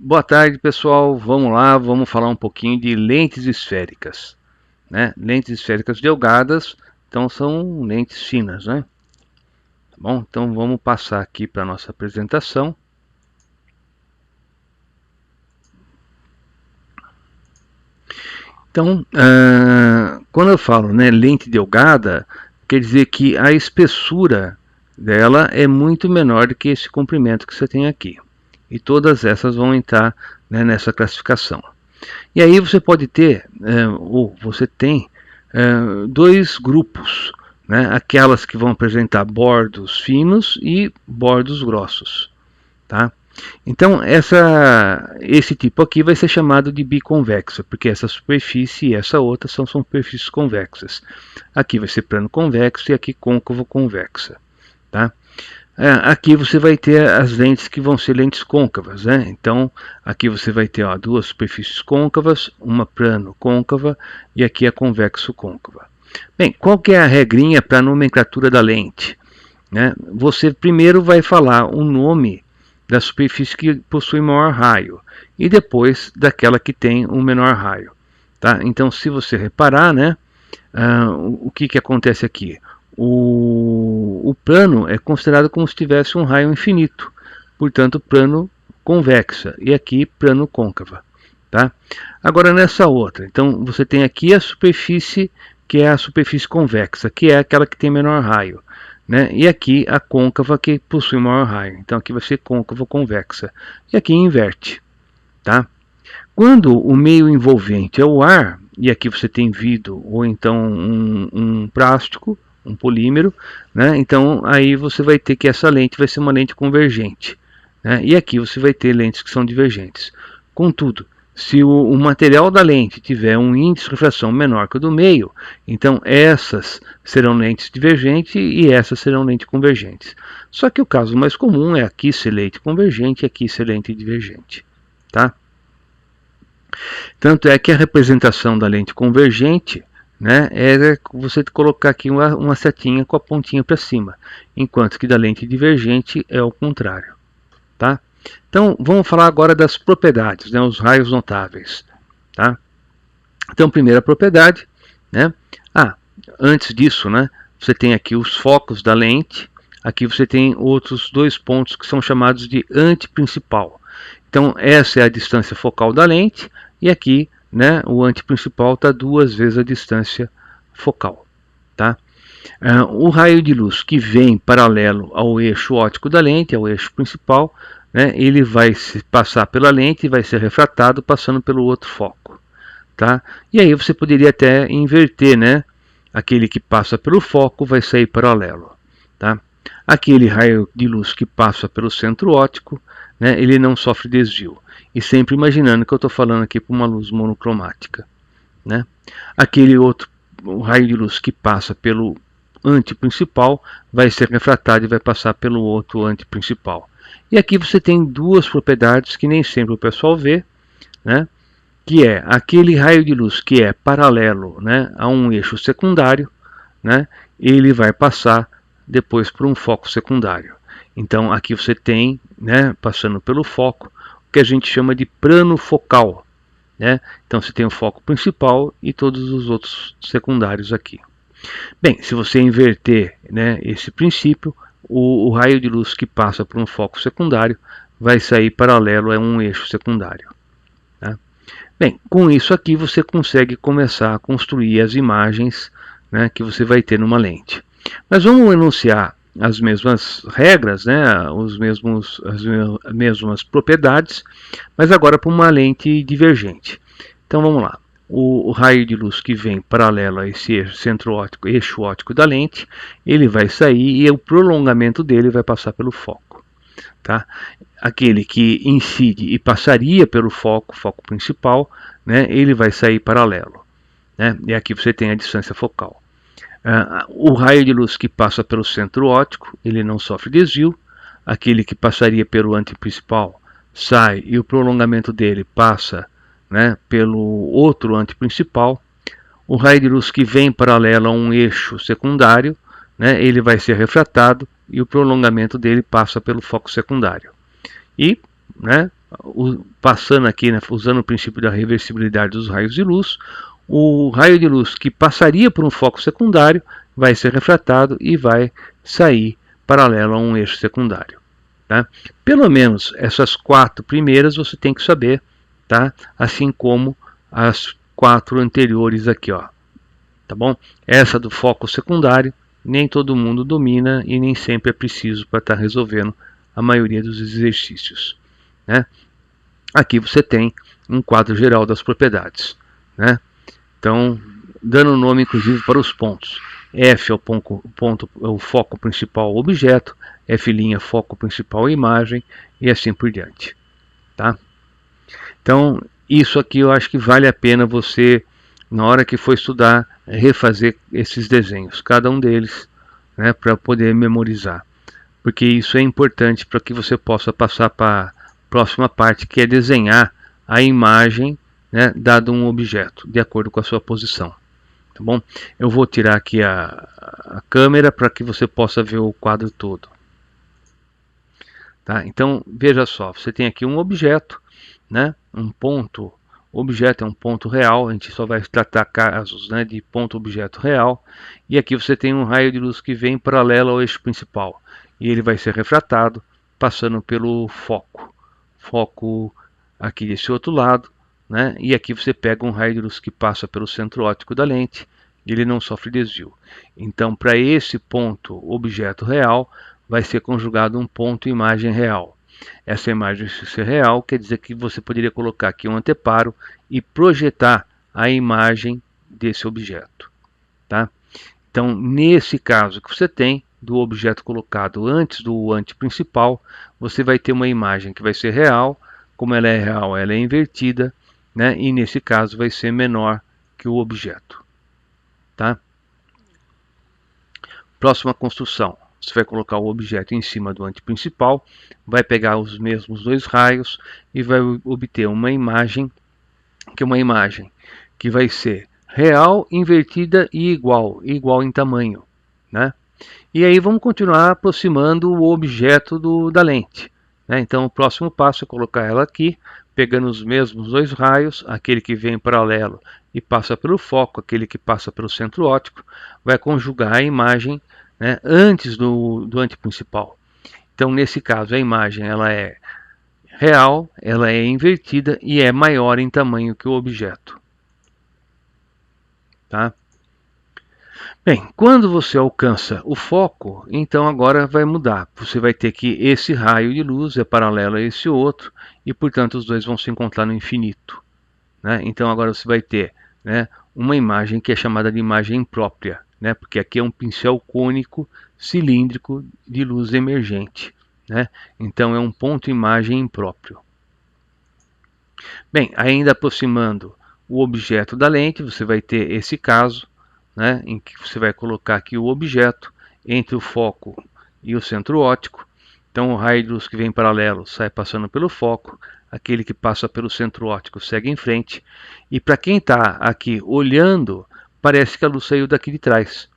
Boa tarde, pessoal. Vamos lá, vamos falar um pouquinho de lentes esféricas, né? Lentes esféricas delgadas, então são lentes finas, né? Tá bom? Então vamos passar aqui para a nossa apresentação. Então, quando eu falo, né, lente delgada, quer dizer que a espessura dela é muito menor do que esse comprimento que você tem aqui. E todas essas vão entrar, né, nessa classificação. E aí você pode ter, ou você tem, dois grupos, né? Aquelas que vão apresentar bordos finos e bordos grossos. Tá? Então esse tipo aqui vai ser chamado de biconvexa, porque essa superfície e essa outra são superfícies convexas. Aqui vai ser plano convexo e aqui côncavo convexa. Tá? Aqui você vai ter as lentes que vão ser lentes côncavas, né? Então aqui você vai ter, ó, duas superfícies côncavas, uma plano côncava e aqui a convexo côncava. Bem, qual que é a regrinha para a nomenclatura da lente? Né? Você primeiro vai falar o nome da superfície que possui maior raio e depois daquela que tem um menor raio. Tá? Então, se você reparar, né, o que acontece aqui? O plano é considerado como se tivesse um raio infinito, portanto, plano convexa, e aqui plano côncava. Tá? Agora, nessa outra, então você tem aqui a superfície que é a superfície convexa, que é aquela que tem menor raio. Né? E aqui a côncava que possui maior raio. Então aqui vai ser côncava convexa. E aqui inverte. Tá? Quando o meio envolvente é o ar, e aqui você tem vidro ou então um plástico, um polímero, né? Então aí você vai ter que essa lente vai ser uma lente convergente. Né? E aqui você vai ter lentes que são divergentes. Contudo, se o material da lente tiver um índice de refração menor que o do meio, então essas serão lentes divergentes e essas serão lentes convergentes. Só que o caso mais comum é aqui ser lente convergente e aqui ser lente divergente. Tá? Tanto é que a representação da lente convergente, né, é você colocar aqui uma setinha com a pontinha para cima, enquanto que da lente divergente é o contrário. Tá? Então, vamos falar agora das propriedades, né, os raios notáveis. Tá? Então, primeira propriedade, né? Antes disso, né, você tem aqui os focos da lente, aqui você tem outros dois pontos que são chamados de antiprincipal. Então, essa é a distância focal da lente, e aqui, né, o antiprincipal está duas vezes a distância focal. Tá? O raio de luz que vem paralelo ao eixo óptico da lente, ao eixo principal, né, ele vai passar pela lente e vai ser refratado passando pelo outro foco. Tá? E aí você poderia até inverter, né? Aquele que passa pelo foco vai sair paralelo. Tá? Aquele raio de luz que passa pelo centro óptico, né, ele não sofre desvio. E sempre imaginando que eu estou falando aqui para uma luz monocromática. Né? Aquele outro raio de luz que passa pelo antiprincipal vai ser refratado e vai passar pelo outro antiprincipal. E aqui você tem duas propriedades que nem sempre o pessoal vê, né? Que é aquele raio de luz que é paralelo, né, a um eixo secundário, né? Ele vai passar depois por um foco secundário. Então aqui você tem, né, passando pelo foco, o que a gente chama de plano focal. Né? Então você tem o foco principal e todos os outros secundários aqui. Bem, se você inverter, né, esse princípio, o raio de luz que passa por um foco secundário vai sair paralelo a um eixo secundário. Tá? Bem, com isso aqui você consegue começar a construir as imagens, né, que você vai ter numa lente. Mas vamos enunciar as mesmas regras, né, as mesmas propriedades, mas agora para uma lente divergente. Então vamos lá. O raio de luz que vem paralelo a esse eixo óptico da lente, ele vai sair e o prolongamento dele vai passar pelo foco. Tá? Aquele que incide e passaria pelo foco principal, né, ele vai sair paralelo. Né? E aqui você tem a distância focal. O raio de luz que passa pelo centro óptico, ele não sofre desvio. Aquele que passaria pelo antiprincipal sai e o prolongamento dele passa, né, pelo outro antiprincipal. O raio de luz que vem paralelo a um eixo secundário, né, ele vai ser refratado e o prolongamento dele passa pelo foco secundário. E, né, passando aqui, né, usando o princípio da reversibilidade dos raios de luz, o raio de luz que passaria por um foco secundário vai ser refratado e vai sair paralelo a um eixo secundário. Tá? Pelo menos essas 4 primeiras você tem que saber, tá? Assim como as 4 anteriores aqui, ó. Tá bom? Essa do foco secundário nem todo mundo domina e nem sempre é preciso para estar resolvendo a maioria dos exercícios, né? Aqui você tem um quadro geral das propriedades, né? Então, dando nome inclusive para os pontos. F é o foco principal objeto, F' foco principal imagem e assim por diante. Tá? Então, isso aqui eu acho que vale a pena você, na hora que for estudar, refazer esses desenhos, cada um deles, né, para poder memorizar. Porque isso é importante para que você possa passar para a próxima parte, que é desenhar a imagem, né, dado um objeto, de acordo com a sua posição. Tá bom? Eu vou tirar aqui a câmera para que você possa ver o quadro todo. Tá? Então, veja só, você tem aqui um objeto, né? Um ponto, objeto é um ponto real, a gente só vai tratar casos, né, de ponto objeto real, e aqui você tem um raio de luz que vem paralelo ao eixo principal, e ele vai ser refratado passando pelo foco aqui desse outro lado, né? E aqui você pega um raio de luz que passa pelo centro óptico da lente, e ele não sofre desvio. Então, para esse ponto objeto real, vai ser conjugado um ponto imagem real. Essa imagem ser real quer dizer que você poderia colocar aqui um anteparo e projetar a imagem desse objeto. Tá? Então, nesse caso que você tem do objeto colocado antes do anteprincipal, você vai ter uma imagem que vai ser real. Como ela é real, ela é invertida, né? E nesse caso vai ser menor que o objeto. Tá? Próxima construção. Você vai colocar o objeto em cima do anteprincipal, vai pegar os mesmos 2 raios e vai obter uma imagem que vai ser real, invertida e igual em tamanho, né? E aí vamos continuar aproximando o objeto da lente, né? Então o próximo passo é colocar ela aqui, pegando os mesmos 2 raios, aquele que vem paralelo e passa pelo foco, aquele que passa pelo centro óptico, vai conjugar a imagem, né, antes do anteprincipal. Então nesse caso a imagem ela é real, ela é invertida e é maior em tamanho que o objeto. Tá? Bem, quando você alcança o foco, então agora vai mudar. Você vai ter que esse raio de luz é paralelo a esse outro e, portanto, os dois vão se encontrar no infinito. Né? Então agora você vai ter, né, uma imagem que é chamada de imagem própria, né? Porque aqui é um pincel cônico cilíndrico de luz emergente. Né? Então é um ponto imagem impróprio. Bem, ainda aproximando o objeto da lente, você vai ter esse caso, né, em que você vai colocar aqui o objeto entre o foco e o centro óptico. Então o raio de luz que vem paralelo sai passando pelo foco, aquele que passa pelo centro óptico segue em frente, e para quem está aqui olhando, parece que a luz saiu daqui de trás.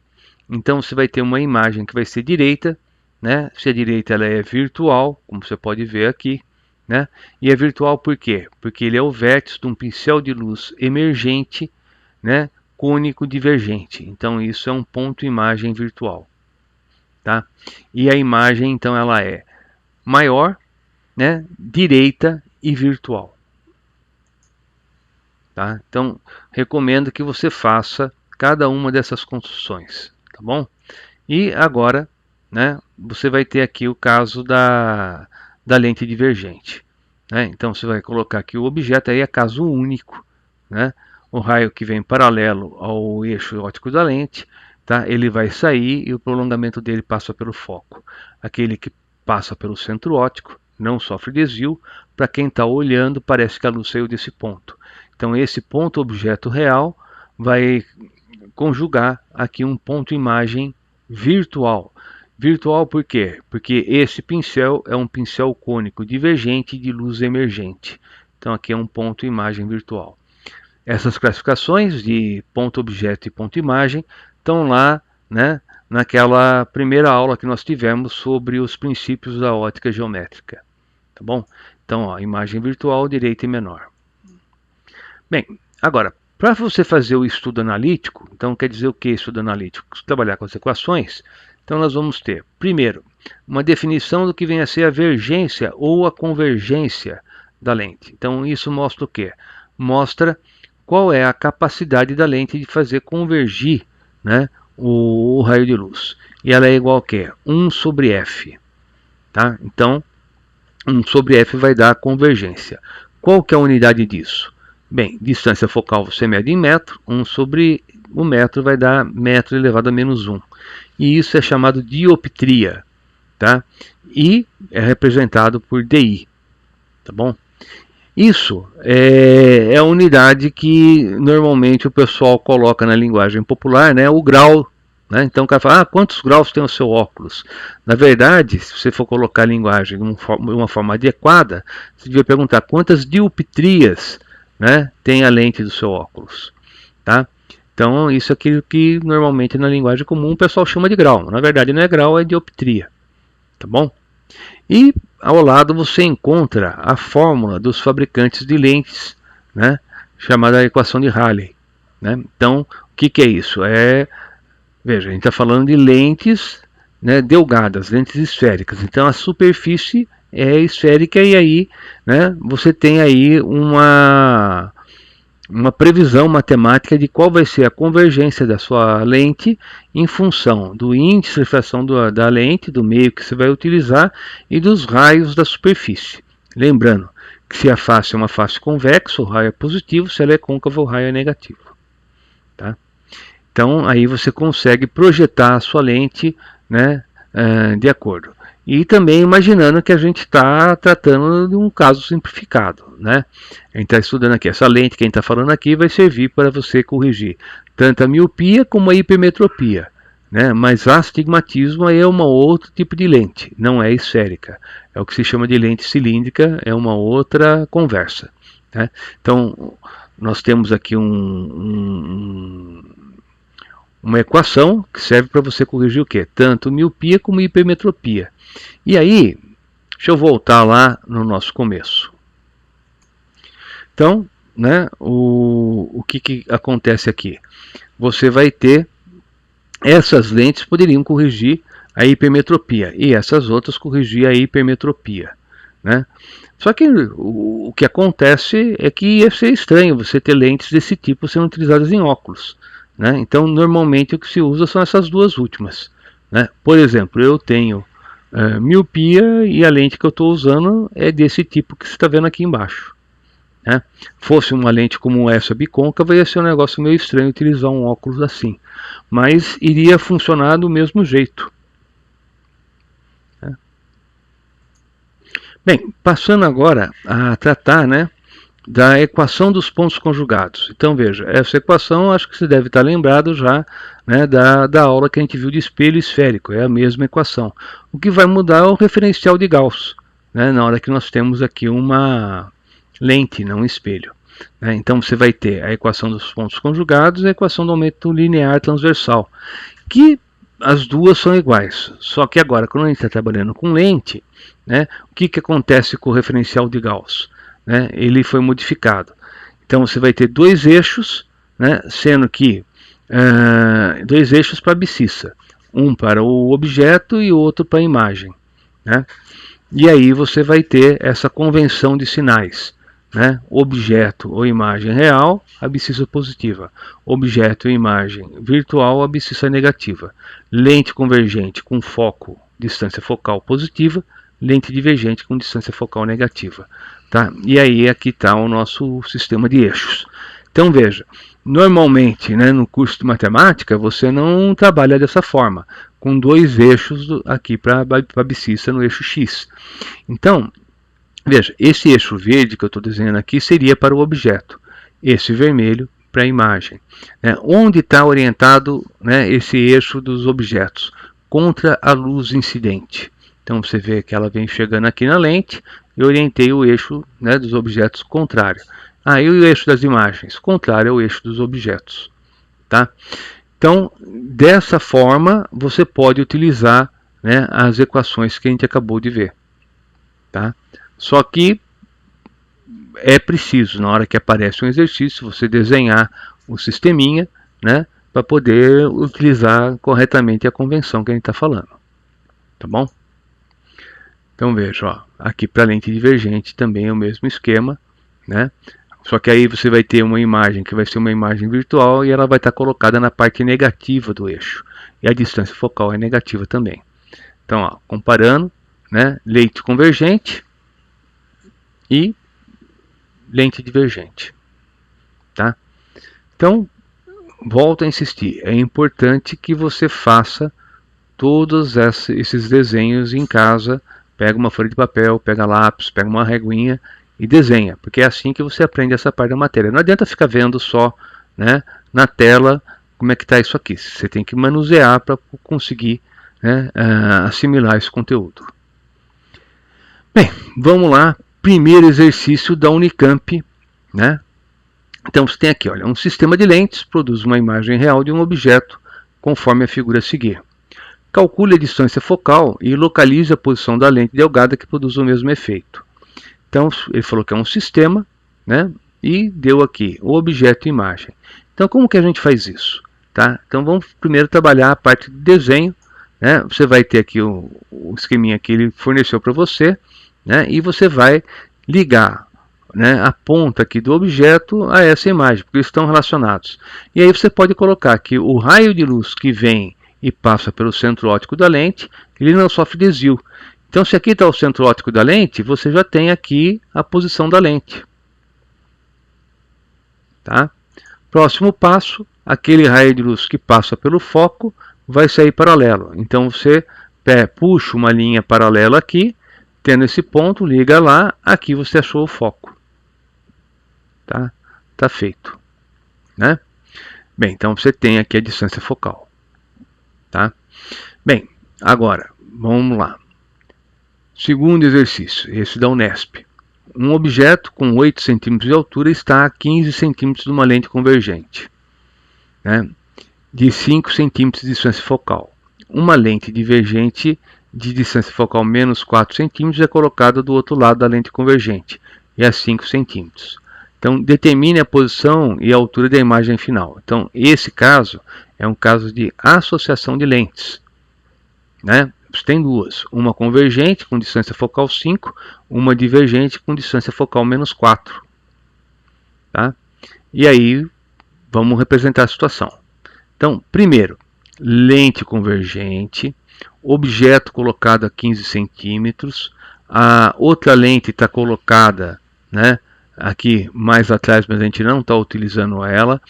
Então você vai ter uma imagem que vai ser direita, né? Se a direita ela é virtual, como você pode ver aqui, né? E é virtual por quê? Porque ele é o vértice de um pincel de luz emergente, né, cônico divergente. Então isso é um ponto imagem virtual, tá? E a imagem então ela é maior, né, direita e virtual, tá? Então recomendo que você faça cada uma dessas construções, tá bom? E agora, né, você vai ter aqui o caso da lente divergente. Né? Então você vai colocar aqui o objeto, aí é caso único. Né? O raio que vem paralelo ao eixo óptico da lente, tá? Ele vai sair e o prolongamento dele passa pelo foco. Aquele que passa pelo centro óptico não sofre desvio. Para quem está olhando, parece que a luz saiu desse ponto. Então esse ponto objeto real vai conjugar aqui um ponto imagem virtual. Virtual por quê? Porque esse pincel é um pincel cônico divergente de luz emergente. Então aqui é um ponto imagem virtual. Essas classificações de ponto objeto e ponto imagem estão lá, né, naquela primeira aula que nós tivemos sobre os princípios da ótica geométrica. Tá bom? Então, ó, imagem virtual, direita e menor. Bem, agora, para você fazer o estudo analítico, então quer dizer o que estudo analítico? Trabalhar com as equações. Então nós vamos ter, primeiro, uma definição do que vem a ser a vergência ou a convergência da lente. Então isso mostra o quê? Mostra qual é a capacidade da lente de fazer convergir, né, o raio de luz. E ela é igual a quê? 1 sobre f. Tá? Então, 1 sobre f vai dar a convergência. Qual que é a unidade disso? Bem, distância focal você mede em metro, 1 sobre o metro vai dar metro elevado a menos 1. E isso é chamado dioptria, tá? E é representado por DI, tá bom? Isso é a unidade que normalmente o pessoal coloca na linguagem popular, né? O grau, né? Então o cara fala, quantos graus tem o seu óculos? Na verdade, se você for colocar a linguagem de uma forma adequada, você devia perguntar quantas dioptrias, né, tem a lente do seu óculos, tá? Então isso é aquilo que normalmente na linguagem comum o pessoal chama de grau. Na verdade não é grau, é dioptria, tá bom? E ao lado você encontra a fórmula dos fabricantes de lentes, né, chamada equação de Rayleigh, né? Então o que é isso? Veja, a gente está falando de lentes, né, delgadas, lentes esféricas. Então a superfície é esférica e aí, né, você tem aí uma previsão matemática de qual vai ser a convergência da sua lente em função do índice de refração da lente, do meio que você vai utilizar e dos raios da superfície. Lembrando que se a face é uma face convexa, o raio é positivo, se ela é côncava, o raio é negativo. Tá? Então aí você consegue projetar a sua lente, né, de acordo. E também imaginando que a gente está tratando de um caso simplificado, né? A gente está estudando aqui, essa lente que a gente está falando aqui vai servir para você corrigir tanto a miopia como a hipermetropia, né? Mas astigmatismo é um outro tipo de lente, não é esférica. É o que se chama de lente cilíndrica, é uma outra conversa, né? Então, nós temos aqui uma equação que serve para você corrigir o quê? Tanto miopia como hipermetropia. E aí, deixa eu voltar lá no nosso começo. Então, né, o que acontece aqui? Você vai ter, essas lentes poderiam corrigir a hipermetropia e essas outras corrigir a hipermetropia, né? Só que o que acontece é que ia ser estranho você ter lentes desse tipo sendo utilizadas em óculos, né? Então, normalmente o que se usa são essas duas últimas, né? Por exemplo, eu tenho miopia e a lente que eu estou usando é desse tipo que você está vendo aqui embaixo, né? Fosse uma lente como essa bicôncava, ia ser um negócio meio estranho utilizar um óculos assim, mas iria funcionar do mesmo jeito, né? Bem, passando agora a tratar, né, da equação dos pontos conjugados. Então veja, essa equação acho que você deve estar lembrado já, né, da aula que a gente viu de espelho esférico, é a mesma equação. O que vai mudar é o referencial de Gauss, né, na hora que nós temos aqui uma lente, não um espelho, né? Então você vai ter a equação dos pontos conjugados e a equação do aumento linear transversal, que as duas são iguais, só que agora quando a gente está trabalhando com lente, né, o que acontece com o referencial de Gauss? Né, ele foi modificado. Então você vai ter dois eixos, né, sendo que dois eixos para a abscissa, um para o objeto e outro para a imagem, né? E aí você vai ter essa convenção de sinais, né? Objeto ou imagem real, abscissa positiva. Objeto ou imagem virtual, abscissa negativa. Lente convergente com foco, distância focal positiva, lente divergente com distância focal negativa. Tá? E aí aqui está o nosso sistema de eixos. Então veja, normalmente, né, no curso de matemática você não trabalha dessa forma, com dois eixos aqui para a abscissa no eixo X. Então, veja, esse eixo verde que eu estou desenhando aqui seria para o objeto, esse vermelho para a imagem, né? Onde está orientado, né, esse eixo dos objetos? Contra a luz incidente. Então você vê que ela vem chegando aqui na lente, eu orientei o eixo, né, dos objetos contrário. E o eixo das imagens? Contrário ao eixo dos objetos. Tá? Então, dessa forma, você pode utilizar, né, as equações que a gente acabou de ver. Tá? Só que é preciso, na hora que aparece um exercício, você desenhar o sisteminha, né, para poder utilizar corretamente a convenção que a gente está falando. Tá bom? Então veja, ó, aqui para lente divergente também é o mesmo esquema, né? Só que aí você vai ter uma imagem que vai ser uma imagem virtual e ela vai estar colocada na parte negativa do eixo. E a distância focal é negativa também. Então, ó, comparando, né, lente convergente e lente divergente, tá? Então, volto a insistir, é importante que você faça todos esses desenhos em casa. Pega uma folha de papel, pega lápis, pega uma reguinha e desenha, porque é assim que você aprende essa parte da matéria. Não adianta ficar vendo só, né, na tela como é que está isso aqui. Você tem que manusear para conseguir, né, assimilar esse conteúdo. Bem, vamos lá. Primeiro exercício da Unicamp, né? Então você tem aqui, olha, um sistema de lentes produz uma imagem real de um objeto conforme a figura a seguir. Calcule a distância focal e localize a posição da lente delgada que produz o mesmo efeito. Então ele falou que é um sistema, né? E deu aqui o objeto e imagem. Então como que a gente faz isso? Tá? Então vamos primeiro trabalhar a parte de desenho, né? Você vai ter aqui o esqueminha que ele forneceu para você, né? E você vai ligar, né, a ponta aqui do objeto a essa imagem, porque eles estão relacionados. E aí você pode colocar que o raio de luz que vem e passa pelo centro óptico da lente, ele não sofre desvio. Então se aqui está o centro óptico da lente, você já tem aqui a posição da lente. Tá? Próximo passo, aquele raio de luz que passa pelo foco vai sair paralelo. Então você puxa uma linha paralela aqui, tendo esse ponto, liga lá, aqui você achou o foco. Tá? Tá feito, né? Bem, então você tem aqui a distância focal. Tá? Bem, agora, vamos lá. Segundo exercício, esse da Unesp. Um objeto com 8 cm de altura está a 15 cm de uma lente convergente, né, de 5 cm de distância focal. Uma lente divergente de distância focal menos 4 cm é colocada do outro lado da lente convergente, e a 5 cm. Então, determine a posição e a altura da imagem final. Então, esse caso é um caso de associação de lentes, né? Você tem duas, uma convergente com distância focal 5, uma divergente com distância focal menos 4. Tá? E aí, vamos representar a situação. Então, primeiro, lente convergente, objeto colocado a 15 centímetros, a outra lente está colocada, né, aqui mais atrás, mas a gente não está utilizando ela.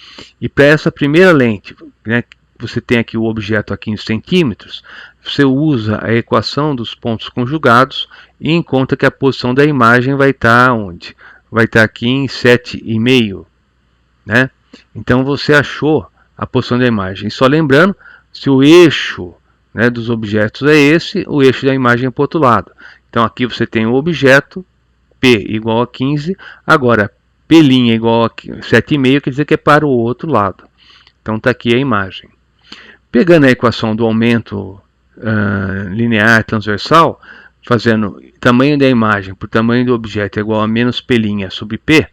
E para essa primeira lente, né, você tem aqui o objeto a 15 centímetros, você usa a equação dos pontos conjugados e encontra que a posição da imagem vai estar onde? Vai estar aqui em 7,5, né? Então você achou a posição da imagem. E só lembrando, se o eixo, né, dos objetos é esse, o eixo da imagem é para o outro lado. Então aqui você tem o objeto, P igual a 15, agora P' igual a 7,5, quer dizer que é para o outro lado. Então está aqui a imagem. Pegando a equação do aumento linear transversal, fazendo tamanho da imagem por tamanho do objeto é igual a menos P' sobre P,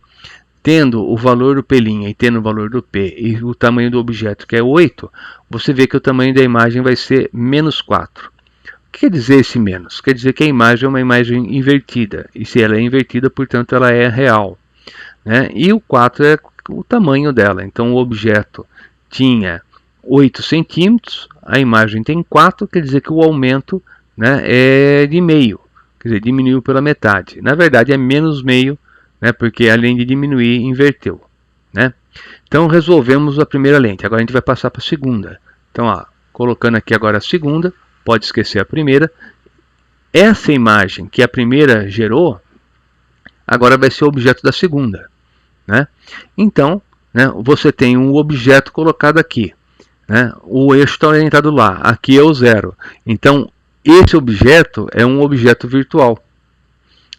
tendo o valor do P' e tendo o valor do P e o tamanho do objeto que é 8, você vê que o tamanho da imagem vai ser menos 4. O que quer dizer esse menos? Quer dizer que a imagem é uma imagem invertida, e se ela é invertida, portanto ela é real, né? E o 4 é o tamanho dela. Então o objeto tinha 8 centímetros, a imagem tem 4, quer dizer que o aumento, né, é de meio, quer dizer, diminuiu pela metade. Na verdade é menos meio, né, porque além de diminuir, inverteu, né? Então resolvemos a primeira lente, agora a gente vai passar para a segunda. Então, ó, colocando aqui agora a segunda, pode esquecer a primeira. Essa imagem que a primeira gerou, agora vai ser o objeto da segunda, né? Então, né, você tem um objeto colocado aqui, né? O eixo está orientado lá, aqui é o 0. Então, esse objeto é um objeto virtual.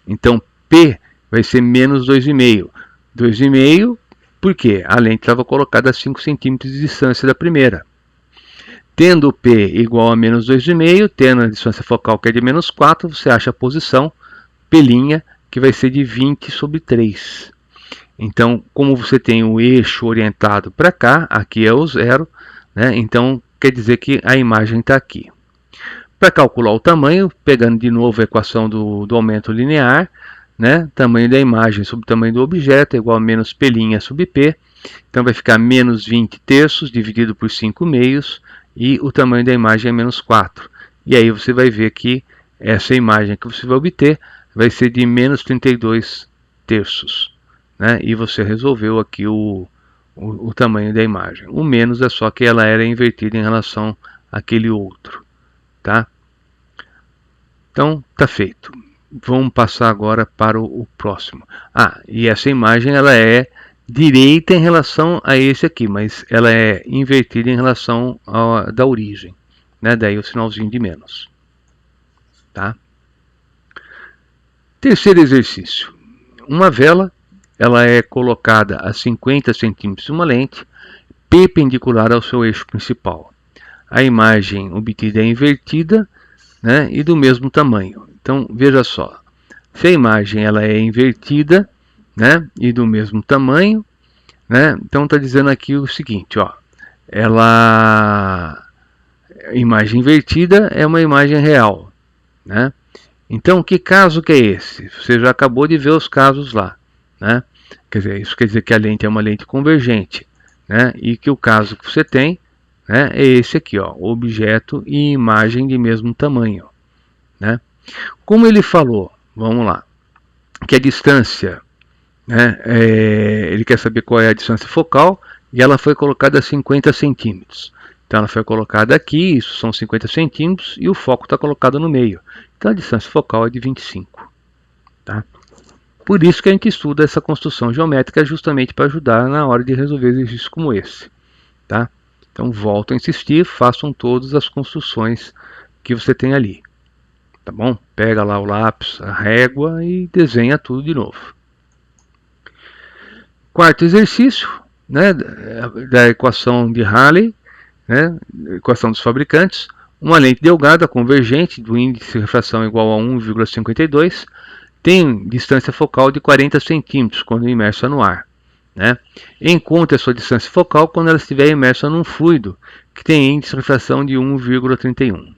Então, P vai ser menos 2,5. 2,5, por quê? A lente estava colocada a 5 centímetros de distância da primeira. Tendo P igual a menos 2,5, tendo a distância focal que é de menos 4, você acha a posição P', que vai ser de 20 sobre 3. Então, como você tem o eixo orientado para cá, aqui é o 0, né? Então quer dizer que a imagem está aqui. Para calcular o tamanho, pegando de novo a equação do aumento linear, né? Tamanho da imagem sobre o tamanho do objeto é igual a menos P' sobre P. Então vai ficar menos 20 terços dividido por 5 meios, e o tamanho da imagem é menos 4. E aí você vai ver que essa imagem que você vai obter vai ser de menos 32 terços. Né? E você resolveu aqui o tamanho da imagem. O menos é só que ela era invertida em relação àquele outro. Tá? Então, está feito. Vamos passar agora para o próximo. E essa imagem ela é direita em relação a esse aqui, mas ela é invertida em relação da origem. Né? Daí o sinalzinho de menos. Tá? Terceiro exercício. Uma vela, ela é colocada a 50 centímetros de uma lente, perpendicular ao seu eixo principal. A imagem obtida é invertida, né, e do mesmo tamanho. Então, veja só, se a imagem ela é invertida, né, e do mesmo tamanho, né, então está dizendo aqui o seguinte, ó, a imagem invertida é uma imagem real, né? Então, que caso que é esse? Você já acabou de ver os casos lá, né? Quer dizer, isso quer dizer que a lente é uma lente convergente, né? E que o caso que você tem, né, é esse aqui, ó, objeto e imagem de mesmo tamanho, né? Como ele falou, vamos lá, que a distância, né, ele quer saber qual é a distância focal, e ela foi colocada a 50 centímetros. Então ela foi colocada aqui, isso são 50 centímetros, e o foco está colocado no meio. Então a distância focal é de 25. Tá? Por isso que a gente estuda essa construção geométrica, justamente para ajudar na hora de resolver exercícios como esse. Tá? Então volto a insistir, façam todas as construções que você tem ali. Tá bom? Pega lá o lápis, a régua e desenha tudo de novo. Quarto exercício, né, da equação de Rayleigh, né, equação dos fabricantes. Uma lente delgada convergente do índice de refração igual a 1,52 tem distância focal de 40 centímetros quando imersa no ar. Né? Encontre a sua distância focal quando ela estiver imersa num fluido que tem índice de refração de 1,31.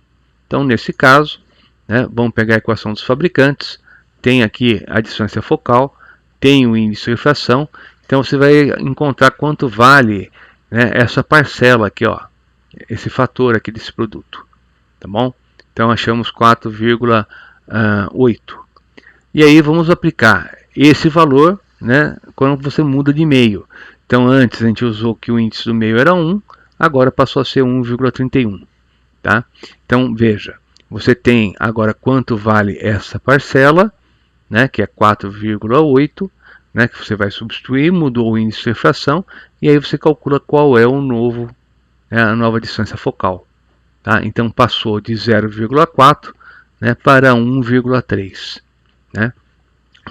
Então, nesse caso, né, vamos pegar a equação dos fabricantes, tem aqui a distância focal, tem o índice de refração, então você vai encontrar quanto vale, né, essa parcela aqui, ó, esse fator aqui desse produto. Tá bom? Então achamos 4,8. E aí vamos aplicar esse valor, né, quando você muda de meio. Então antes a gente usou que o índice do meio era 1, agora passou a ser 1,31. Tá? Então veja, você tem agora quanto vale essa parcela, né, que é 4,8, né, que você vai substituir, mudou o índice de refração, e aí você calcula qual é o novo, a nova distância focal. Tá? Então passou de 0,4, né, para 1,3. Né?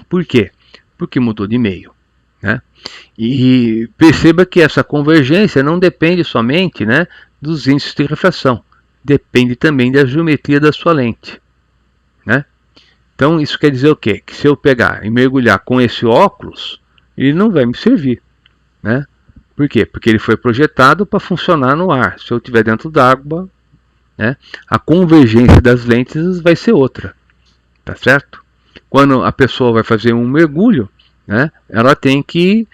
Por quê? Porque mudou de meio. Né? E perceba que essa convergência não depende somente, né, dos índices de refração, depende também da geometria da sua lente. Né? Então isso quer dizer o quê? Que se eu pegar e mergulhar com esse óculos, ele não vai me servir. Né? Por quê? Porque ele foi projetado para funcionar no ar. Se eu estiver dentro d'água, né, a convergência das lentes vai ser outra. Tá certo? Quando a pessoa vai fazer um mergulho, né, ela tem que...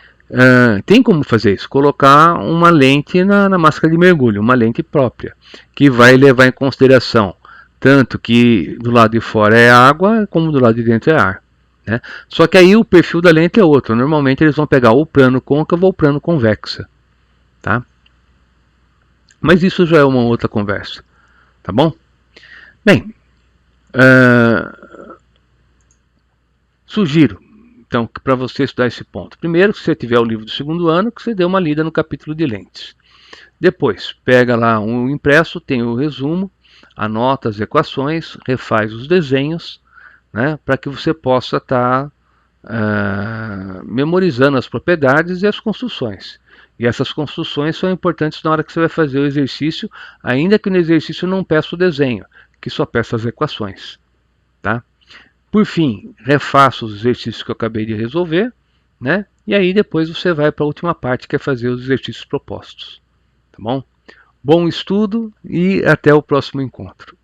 tem como fazer isso? Colocar uma lente na máscara de mergulho, uma lente própria, que vai levar em consideração tanto que do lado de fora é água, como do lado de dentro é ar. Né? Só que aí o perfil da lente é outro. Normalmente eles vão pegar o plano côncavo ou o plano convexa. Tá? Mas isso já é uma outra conversa. Tá bom? Bem, sugiro, então, para você estudar esse ponto. Primeiro, se você tiver o livro do segundo ano, que você dê uma lida no capítulo de lentes. Depois, pega lá um impresso, tem o resumo, anota as equações, refaz os desenhos, né, para que você possa estar memorizando as propriedades e as construções. E essas construções são importantes na hora que você vai fazer o exercício, ainda que no exercício não peça o desenho, que só peça as equações. Tá? Por fim, refaça os exercícios que eu acabei de resolver, né? E aí depois você vai para a última parte, que é fazer os exercícios propostos. Tá bom? Bom estudo e até o próximo encontro.